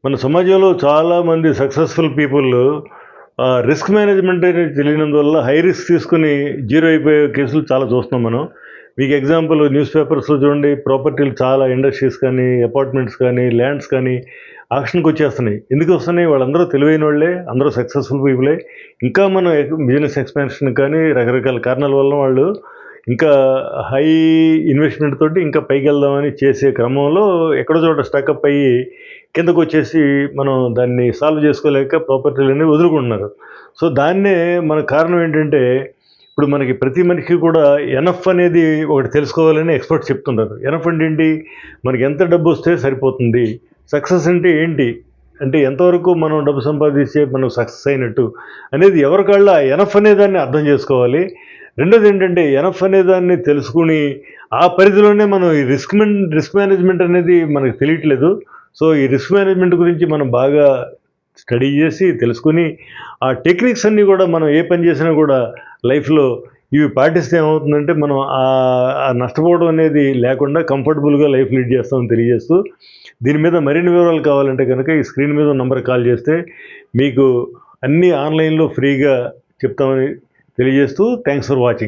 మన సమాజంలో చాలామంది సక్సెస్‌ఫుల్ పీపుల్ రిస్క్ మేనేజ్‌మెంట్ అనేది తెలియనందువల్ల హై రిస్క్ తీసుకొని జీరో అయిపోయే కేసులు చాలా చూస్తున్నాం మనం. మీకు ఎగ్జాంపుల్ న్యూస్ పేపర్స్‌లో చూడండి, ప్రాపర్టీలు చాలా ఇండస్ట్రీస్ కానీ, అపార్ట్మెంట్స్ కానీ, ల్యాండ్స్ కానీ ఆక్షన్‌కొచ్చేస్తున్నాయి. ఎందుకు వస్తున్నాయి? వాళ్ళందరూ తెలివైనోళ్ళే, అందరూ సక్సెస్‌ఫుల్ పీపులే. ఇంకా మనం బిజినెస్ ఎక్స్‌పాన్షన్ కానీ రకరకాల కారణాల వల్ల వాళ్ళు ఇంకా హై ఇన్వెస్ట్‌మెంట్ తోటి ఇంకా పైకెళ్దామని చేసే క్రమంలో ఎక్కడో చోట స్టకప్ అయ్యి కిందకొచ్చేసి మనం దాన్ని సాల్వ్ చేసుకోలేక ప్రాపర్టీలన్నీ వదులుకుంటున్నారు. సో, దాన్నే మన కారణం ఏంటంటే, ఇప్పుడు మనకి ప్రతి మనిషికి కూడా ఎనఫ్ అనేది ఒకటి తెలుసుకోవాలని ఎక్స్‌పర్ట్స్ చెప్తుంటారు. ఎనఫ్ అంటే ఏంటి? మనకి ఎంత డబ్బొస్తే సరిపోతుంది? సక్సెస్ అంటే ఏంటి? అంటే ఎంతవరకు మనం డబ్బు సంపాదిస్తే మనం సక్సెస్ అయినట్టు అనేది ఎవరికాళ్ళు ఆ ఎనఫ్ అనేదాన్ని అర్థం చేసుకోవాలి. రెండోదేంటంటే ఎనఫ్ అనేదాన్ని తెలుసుకొని, ఆ పరిధిలోనే మనం ఈ రిస్క్ మేనేజ్‌మెంట్ అనేది మనకు తెలియట్లేదు. సో, ఈ రిస్క్ మేనేజ్‌మెంట్ గురించి మనం బాగా స్టడీ చేసి, తెలుసుకొని, ఆ టెక్నిక్స్ అన్నీ కూడా మనం ఏ పని చేసినా కూడా లైఫ్‌లో ఇవి పాటిస్తే ఏమవుతుందంటే, మనం ఆ నష్టపోవడం అనేది లేకుండా కంఫర్టబుల్‌గా లైఫ్ లీడ్ చేస్తామని తెలియజేస్తూ, దీని మీద మరిన్ని వివరాలు కావాలంటే గనక ఈ స్క్రీన్ మీద ఉన్న నంబర్‌కి కాల్ చేస్తే మీకు అన్నీ ఆన్‌లైన్‌లో ఫ్రీగా చెప్తామని తెలియజేస్తూ థాంక్స్ ఫర్ వాచింగ్.